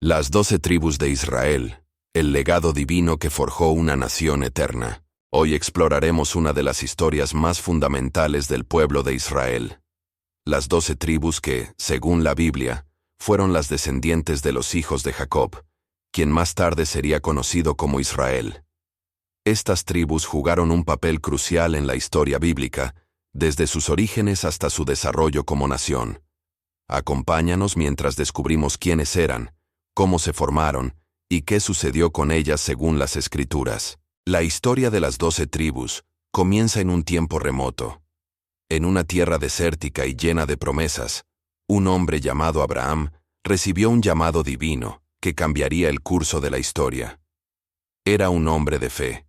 Las 12 tribus de Israel, el legado divino que forjó una nación eterna. Hoy exploraremos una de las historias más fundamentales del pueblo de Israel. Las 12 tribus que, según la Biblia, fueron las descendientes de los hijos de Jacob, quien más tarde sería conocido como Israel. Estas tribus jugaron un papel crucial en la historia bíblica, desde sus orígenes hasta su desarrollo como nación. Acompáñanos mientras descubrimos quiénes eran, cómo se formaron y qué sucedió con ellas según las Escrituras. La historia de las 12 tribus comienza en un tiempo remoto. En una tierra desértica y llena de promesas, un hombre llamado Abraham recibió un llamado divino que cambiaría el curso de la historia. Era un hombre de fe,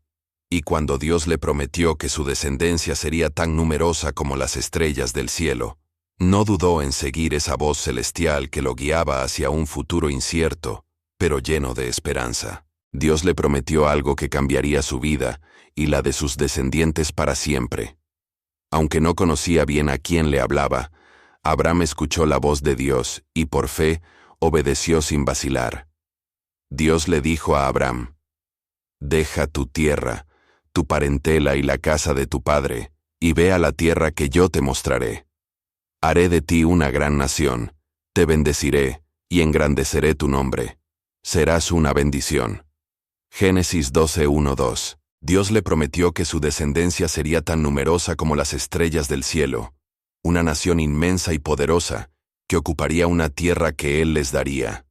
y cuando Dios le prometió que su descendencia sería tan numerosa como las estrellas del cielo, no dudó en seguir esa voz celestial que lo guiaba hacia un futuro incierto, pero lleno de esperanza. Dios le prometió algo que cambiaría su vida y la de sus descendientes para siempre. Aunque no conocía bien a quién le hablaba, Abraham escuchó la voz de Dios y por fe obedeció sin vacilar. Dios le dijo a Abraham: «Deja tu tierra, tu parentela y la casa de tu padre, y ve a la tierra que yo te mostraré. Haré de ti una gran nación, te bendeciré y engrandeceré tu nombre. Serás una bendición». Génesis 12:1-2. Dios le prometió que su descendencia sería tan numerosa como las estrellas del cielo, una nación inmensa y poderosa, que ocuparía una tierra que Él les daría.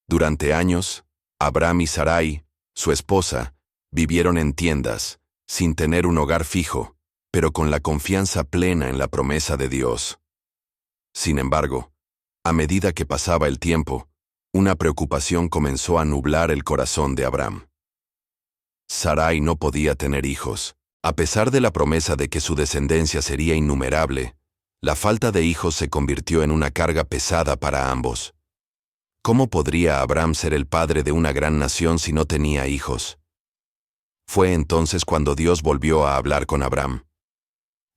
Durante años, Abraham y Sarai, su esposa, vivieron en tiendas, sin tener un hogar fijo, pero con la confianza plena en la promesa de Dios. Sin embargo, a medida que pasaba el tiempo, una preocupación comenzó a nublar el corazón de Abraham. Sarai no podía tener hijos. A pesar de la promesa de que su descendencia sería innumerable, la falta de hijos se convirtió en una carga pesada para ambos. ¿Cómo podría Abraham ser el padre de una gran nación si no tenía hijos? Fue entonces cuando Dios volvió a hablar con Abraham.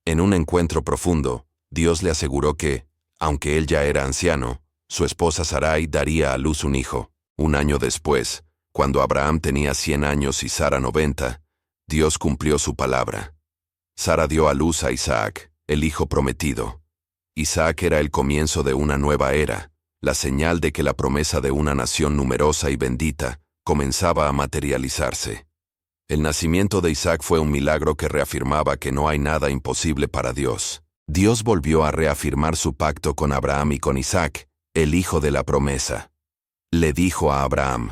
En un encuentro profundo, Dios le aseguró que, aunque él ya era anciano, su esposa Sarai daría a luz un hijo. Un año después, cuando Abraham tenía 100 años y Sara 90, Dios cumplió su palabra. Sara dio a luz a Isaac, el hijo prometido. Isaac era el comienzo de una nueva era, la señal de que la promesa de una nación numerosa y bendita comenzaba a materializarse. El nacimiento de Isaac fue un milagro que reafirmaba que no hay nada imposible para Dios. Dios volvió a reafirmar su pacto con Abraham y con Isaac, el hijo de la promesa. Le dijo a Abraham: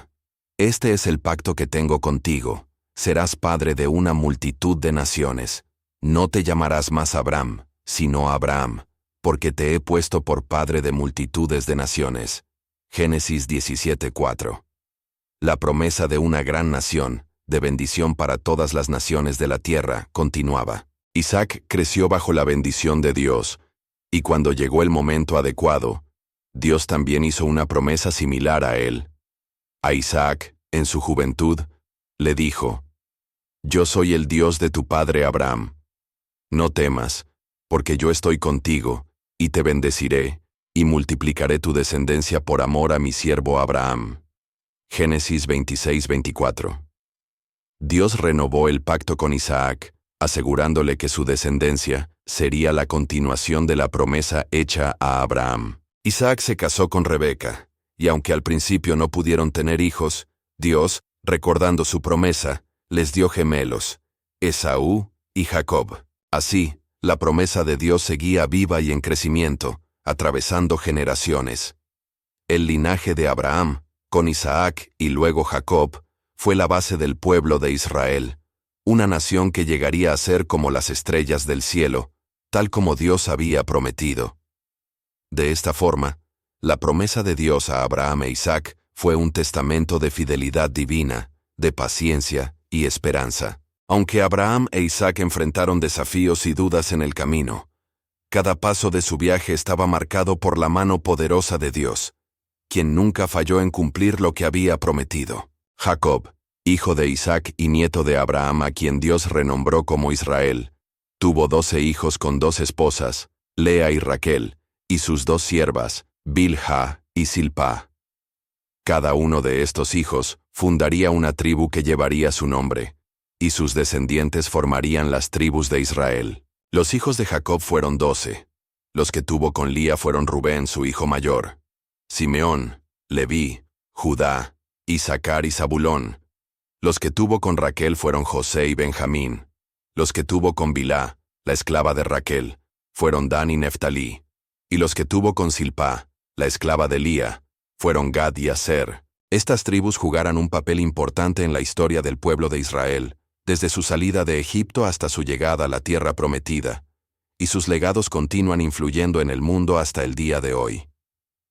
«Este es el pacto que tengo contigo. Serás padre de una multitud de naciones. No te llamarás más Abraham, sino Abraham, porque te he puesto por padre de multitudes de naciones». Génesis 17:4. La promesa de una gran nación, de bendición para todas las naciones de la tierra, continuaba. Isaac creció bajo la bendición de Dios, y cuando llegó el momento adecuado, Dios también hizo una promesa similar a él. A Isaac, en su juventud, le dijo: «Yo soy el Dios de tu padre Abraham. No temas, porque yo estoy contigo, y te bendeciré, y multiplicaré tu descendencia por amor a mi siervo Abraham». Génesis 26:24. Dios renovó el pacto con Isaac, asegurándole que su descendencia sería la continuación de la promesa hecha a Abraham. Isaac se casó con Rebeca, y aunque al principio no pudieron tener hijos, Dios, recordando su promesa, les dio gemelos, Esaú y Jacob. Así, la promesa de Dios seguía viva y en crecimiento, atravesando generaciones. El linaje de Abraham, con Isaac y luego Jacob, fue la base del pueblo de Israel, una nación que llegaría a ser como las estrellas del cielo, tal como Dios había prometido. De esta forma, la promesa de Dios a Abraham e Isaac fue un testamento de fidelidad divina, de paciencia y esperanza. Aunque Abraham e Isaac enfrentaron desafíos y dudas en el camino, cada paso de su viaje estaba marcado por la mano poderosa de Dios, quien nunca falló en cumplir lo que había prometido. Jacob, hijo de Isaac y nieto de Abraham, a quien Dios renombró como Israel, tuvo 12 hijos con 2 esposas, Lea y Raquel, y sus 2 siervas, Bilha y Silpa. Cada uno de estos hijos fundaría una tribu que llevaría su nombre, y sus descendientes formarían las tribus de Israel. Los hijos de Jacob fueron 12. Los que tuvo con Lía fueron Rubén, su hijo mayor, Simeón, Leví, Judá, Isaacar y Zabulón. Los que tuvo con Raquel fueron José y Benjamín. Los que tuvo con Bilhá, la esclava de Raquel, fueron Dan y Neftalí. Y los que tuvo con Silpá, la esclava de Lía, fueron Gad y Aser. Estas tribus jugaron un papel importante en la historia del pueblo de Israel, desde su salida de Egipto hasta su llegada a la tierra prometida, y sus legados continúan influyendo en el mundo hasta el día de hoy.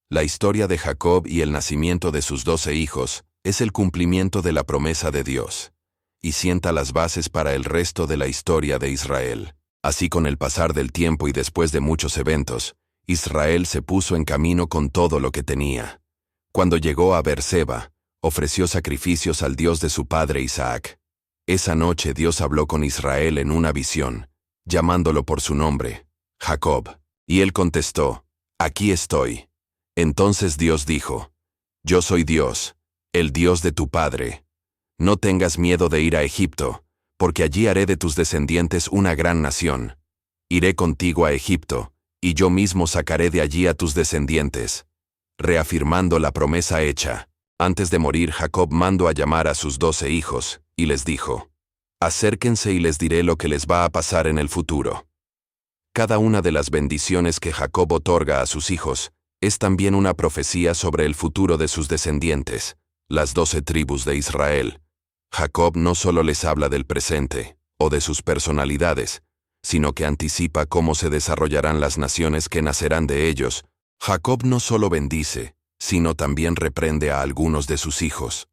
La historia de Jacob y el nacimiento de sus 12 hijos es el cumplimiento de la promesa de Dios, y sienta las bases para el resto de la historia de Israel. Así, con el pasar del tiempo y después de muchos eventos, Israel se puso en camino con todo lo que tenía. Cuando llegó a Beerseba, ofreció sacrificios al Dios de su padre Isaac. Esa noche Dios habló con Israel en una visión, llamándolo por su nombre, Jacob. Y él contestó, «Aquí estoy». Entonces Dios dijo, «Yo soy Dios, el Dios de tu padre. No tengas miedo de ir a Egipto, porque allí haré de tus descendientes una gran nación. Iré contigo a Egipto, y yo mismo sacaré de allí a tus descendientes», reafirmando la promesa hecha. Antes de morir, Jacob mandó a llamar a sus 12 hijos, y les dijo, «Acérquense y les diré lo que les va a pasar en el futuro». Cada una de las bendiciones que Jacob otorga a sus hijos es también una profecía sobre el futuro de sus descendientes, las 12 tribus de Israel. Jacob no solo les habla del presente, o de sus personalidades, sino que anticipa cómo se desarrollarán las naciones que nacerán de ellos. Jacob no solo bendice, sino también reprende a algunos de sus hijos.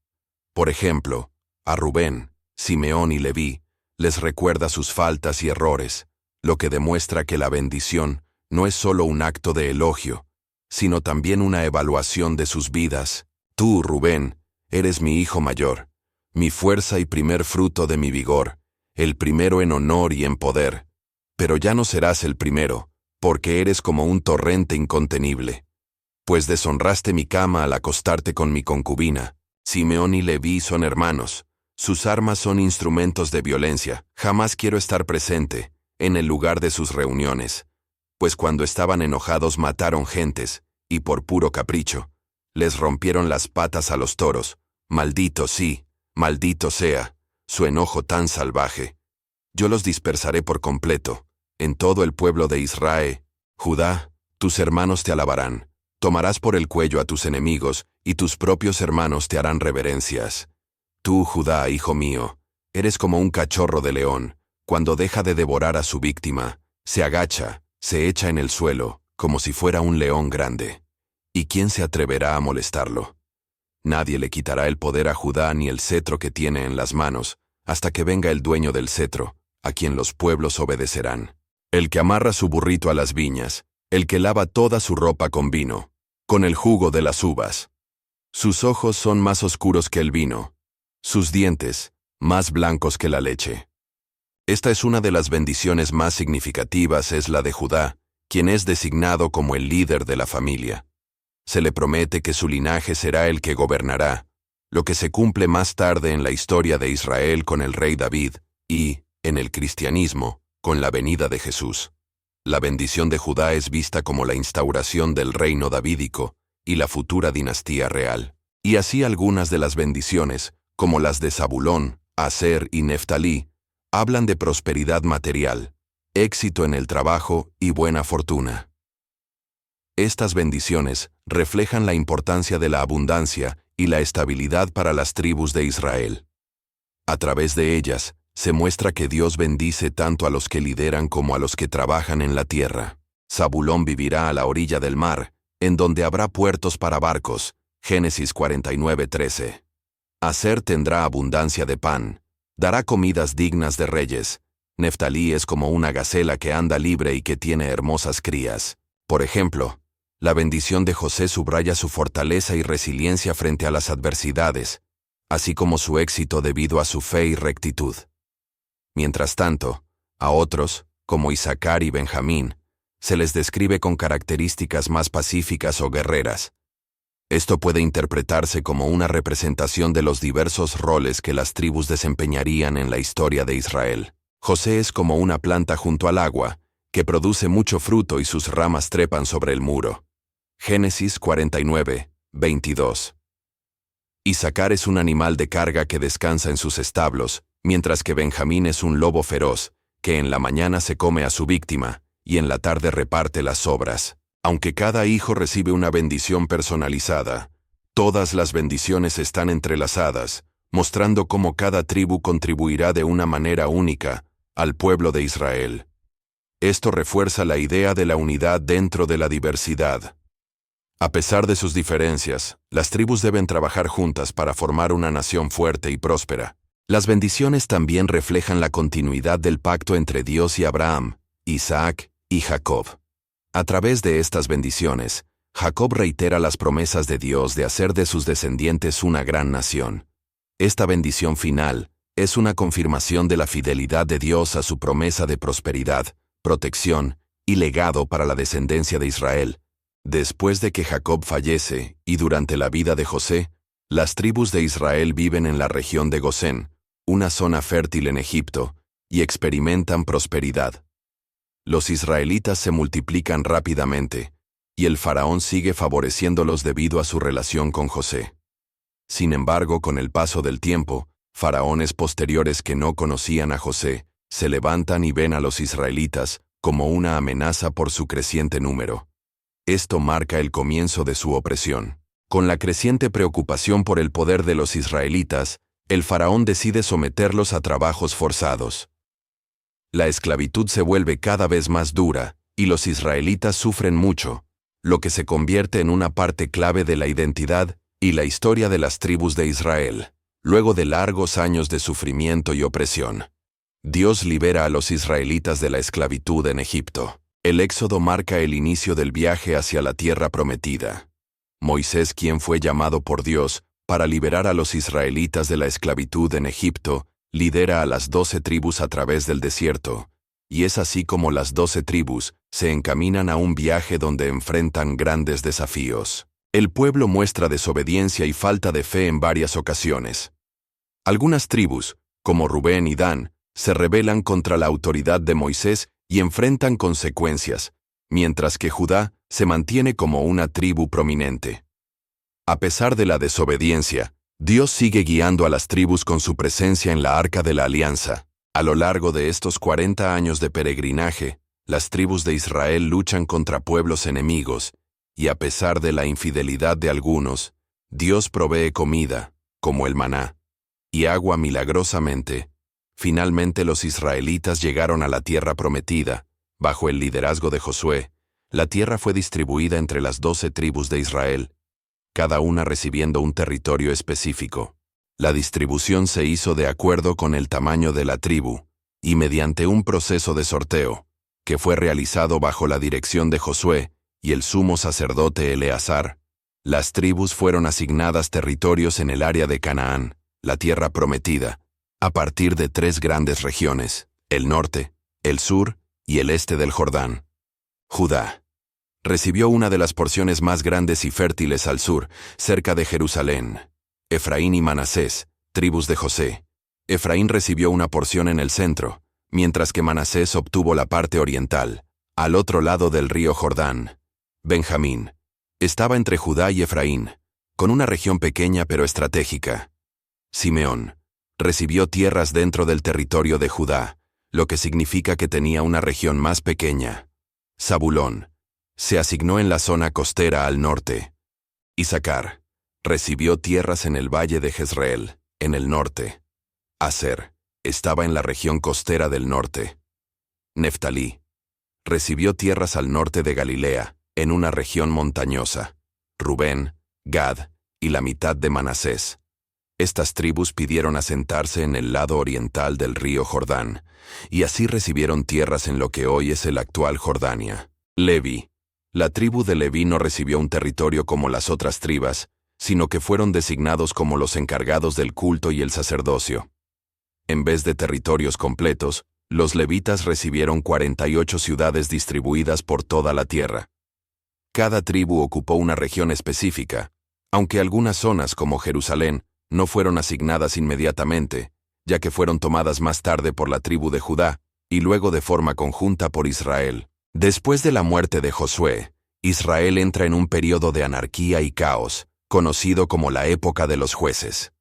Por ejemplo, a Rubén, Simeón y Leví, les recuerda sus faltas y errores, lo que demuestra que la bendición no es solo un acto de elogio, sino también una evaluación de sus vidas. Tú, Rubén, eres mi hijo mayor, mi fuerza y primer fruto de mi vigor, el primero en honor y en poder. Pero ya no serás el primero, porque eres como un torrente incontenible. Pues deshonraste mi cama al acostarte con mi concubina. Simeón y Leví son hermanos. Sus armas son instrumentos de violencia. Jamás quiero estar presente en el lugar de sus reuniones. Pues cuando estaban enojados mataron gentes, y por puro capricho, les rompieron las patas a los toros. Maldito sí, maldito sea, su enojo tan salvaje. Yo los dispersaré por completo. En todo el pueblo de Israel, Judá, tus hermanos te alabarán. Tomarás por el cuello a tus enemigos, y tus propios hermanos te harán reverencias. Tú, Judá, hijo mío, eres como un cachorro de león. Cuando deja de devorar a su víctima, se agacha, se echa en el suelo, como si fuera un león grande. ¿Y quién se atreverá a molestarlo? Nadie le quitará el poder a Judá ni el cetro que tiene en las manos, hasta que venga el dueño del cetro, a quien los pueblos obedecerán. El que amarra su burrito a las viñas, el que lava toda su ropa con vino, con el jugo de las uvas. Sus ojos son más oscuros que el vino, sus dientes más blancos que la leche. Esta es una de las bendiciones más significativas, es la de Judá, quien es designado como el líder de la familia. Se le promete que su linaje será el que gobernará, lo que se cumple más tarde en la historia de Israel con el rey David y, en el cristianismo, con la venida de Jesús. La bendición de Judá es vista como la instauración del reino davídico y la futura dinastía real. Y así algunas de las bendiciones, como las de Zabulón, Aser y Neftalí, hablan de prosperidad material, éxito en el trabajo y buena fortuna. Estas bendiciones reflejan la importancia de la abundancia y la estabilidad para las tribus de Israel. A través de ellas, se muestra que Dios bendice tanto a los que lideran como a los que trabajan en la tierra. Zabulón vivirá a la orilla del mar, en donde habrá puertos para barcos. Génesis 49:13. Aser tendrá abundancia de pan, dará comidas dignas de reyes. Neftalí es como una gacela que anda libre y que tiene hermosas crías. Por ejemplo, la bendición de José subraya su fortaleza y resiliencia frente a las adversidades, así como su éxito debido a su fe y rectitud. Mientras tanto, a otros, como Isaacar y Benjamín, se les describe con características más pacíficas o guerreras. Esto puede interpretarse como una representación de los diversos roles que las tribus desempeñarían en la historia de Israel. José es como una planta junto al agua, que produce mucho fruto y sus ramas trepan sobre el muro. Génesis 49, 22. Isaacar es un animal de carga que descansa en sus establos, mientras que Benjamín es un lobo feroz, que en la mañana se come a su víctima, y en la tarde reparte las sobras. Aunque cada hijo recibe una bendición personalizada, todas las bendiciones están entrelazadas, mostrando cómo cada tribu contribuirá de una manera única al pueblo de Israel. Esto refuerza la idea de la unidad dentro de la diversidad. A pesar de sus diferencias, las tribus deben trabajar juntas para formar una nación fuerte y próspera. Las bendiciones también reflejan la continuidad del pacto entre Dios y Abraham, Isaac y Jacob. A través de estas bendiciones, Jacob reitera las promesas de Dios de hacer de sus descendientes una gran nación. Esta bendición final es una confirmación de la fidelidad de Dios a su promesa de prosperidad, protección y legado para la descendencia de Israel. Después de que Jacob fallece y durante la vida de José, las tribus de Israel viven en la región de Gosén, una zona fértil en Egipto, y experimentan prosperidad. Los israelitas se multiplican rápidamente, y el faraón sigue favoreciéndolos debido a su relación con José. Sin embargo, con el paso del tiempo, faraones posteriores que no conocían a José, se levantan y ven a los israelitas como una amenaza por su creciente número. Esto marca el comienzo de su opresión. Con la creciente preocupación por el poder de los israelitas, el faraón decide someterlos a trabajos forzados. La esclavitud se vuelve cada vez más dura, y los israelitas sufren mucho, lo que se convierte en una parte clave de la identidad y la historia de las tribus de Israel. Luego de largos años de sufrimiento y opresión, Dios libera a los israelitas de la esclavitud en Egipto. El éxodo marca el inicio del viaje hacia la tierra prometida. Moisés, quien fue llamado por Dios para liberar a los israelitas de la esclavitud en Egipto, lidera a las 12 tribus a través del desierto, y es así como las 12 tribus se encaminan a un viaje donde enfrentan grandes desafíos. El pueblo muestra desobediencia y falta de fe en varias ocasiones. Algunas tribus, como Rubén y Dan, se rebelan contra la autoridad de Moisés y enfrentan consecuencias, mientras que Judá se mantiene como una tribu prominente. A pesar de la desobediencia, Dios sigue guiando a las tribus con su presencia en la Arca de la Alianza. A lo largo de estos 40 años de peregrinaje, las tribus de Israel luchan contra pueblos enemigos, y a pesar de la infidelidad de algunos, Dios provee comida, como el maná, y agua milagrosamente. Finalmente los israelitas llegaron a la tierra prometida. Bajo el liderazgo de Josué, la tierra fue distribuida entre las 12 tribus de Israel, cada una recibiendo un territorio específico. La distribución se hizo de acuerdo con el tamaño de la tribu, y mediante un proceso de sorteo, que fue realizado bajo la dirección de Josué y el sumo sacerdote Eleazar, las tribus fueron asignadas territorios en el área de Canaán, la tierra prometida, a partir de 3 grandes regiones, el norte, el sur y el este del Jordán. Judá recibió una de las porciones más grandes y fértiles al sur, cerca de Jerusalén. Efraín y Manasés, tribus de José. Efraín recibió una porción en el centro, mientras que Manasés obtuvo la parte oriental, al otro lado del río Jordán. Benjamín estaba entre Judá y Efraín, con una región pequeña pero estratégica. Simeón recibió tierras dentro del territorio de Judá, lo que significa que tenía una región más pequeña. Zabulón se asignó en la zona costera al norte. Isaacar recibió tierras en el valle de Jezreel, en el norte. Aser estaba en la región costera del norte. Neftalí recibió tierras al norte de Galilea, en una región montañosa. Rubén, Gad y la mitad de Manasés. Estas tribus pidieron asentarse en el lado oriental del río Jordán, y así recibieron tierras en lo que hoy es el actual Jordania. Leví. La tribu de Leví no recibió un territorio como las otras tribus, sino que fueron designados como los encargados del culto y el sacerdocio. En vez de territorios completos, los levitas recibieron 48 ciudades distribuidas por toda la tierra. Cada tribu ocupó una región específica, Aunque algunas zonas como Jerusalén no fueron asignadas inmediatamente, ya que fueron tomadas más tarde por la tribu de Judá y luego de forma conjunta por Israel. Después de la muerte de Josué, Israel entra en un periodo de anarquía y caos, conocido como la época de los jueces.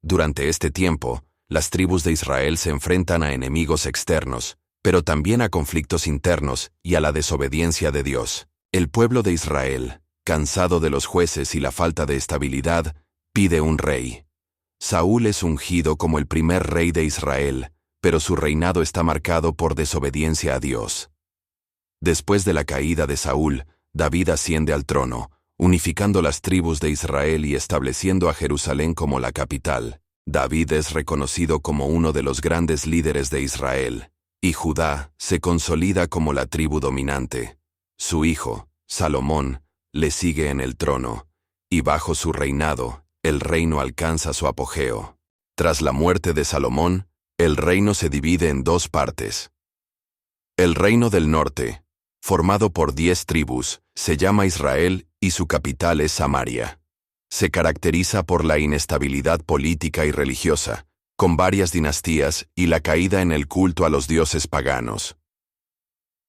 Durante este tiempo, las tribus de Israel se enfrentan a enemigos externos, pero también a conflictos internos y a la desobediencia de Dios. El pueblo de Israel, cansado de los jueces y la falta de estabilidad, pide un rey. Saúl es ungido como el primer rey de Israel, pero su reinado está marcado por desobediencia a Dios. Después de la caída de Saúl, David asciende al trono, unificando las tribus de Israel y estableciendo a Jerusalén como la capital. David es reconocido como uno de los grandes líderes de Israel, y Judá se consolida como la tribu dominante. Su hijo, Salomón, le sigue en el trono, y bajo su reinado, el reino alcanza su apogeo. Tras la muerte de Salomón, el reino se divide en dos partes. El reino del norte, formado por 10 tribus, se llama Israel y su capital es Samaria. Se caracteriza por la inestabilidad política y religiosa, con varias dinastías y la caída en el culto a los dioses paganos.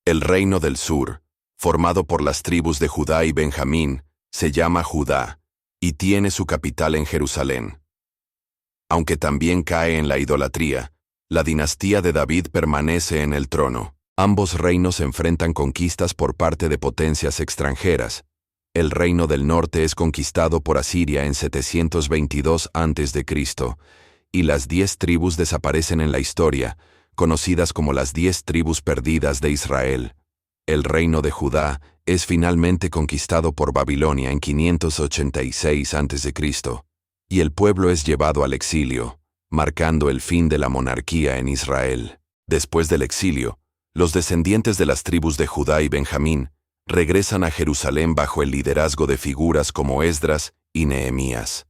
El reino del sur, formado por las tribus de Judá y Benjamín, se llama Judá, y tiene su capital en Jerusalén. Aunque también cae en la idolatría, la dinastía de David permanece en el trono. Ambos reinos enfrentan conquistas por parte de potencias extranjeras. El reino del norte es conquistado por Asiria en 722 a.C., y las 10 tribus desaparecen en la historia, conocidas como las 10 tribus perdidas de Israel. El reino de Judá es finalmente conquistado por Babilonia en 586 a.C., y el pueblo es llevado al exilio, marcando el fin de la monarquía en Israel. Después del exilio, los descendientes de las tribus de Judá y Benjamín regresan a Jerusalén bajo el liderazgo de figuras como Esdras y Nehemías.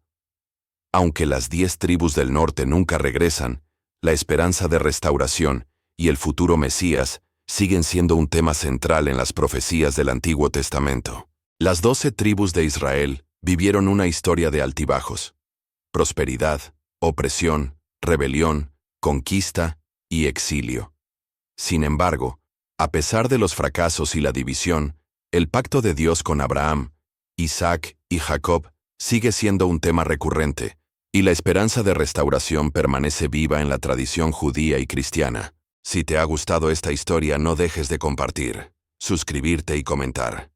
Aunque las 10 tribus del norte nunca regresan, la esperanza de restauración y el futuro Mesías siguen siendo un tema central en las profecías del Antiguo Testamento. Las 12 tribus de Israel vivieron una historia de altibajos, prosperidad, opresión, rebelión, conquista y exilio. Sin embargo, a pesar de los fracasos y la división, el pacto de Dios con Abraham, Isaac y Jacob sigue siendo un tema recurrente, y la esperanza de restauración permanece viva en la tradición judía y cristiana. Si te ha gustado esta historia, no dejes de compartir, suscribirte y comentar.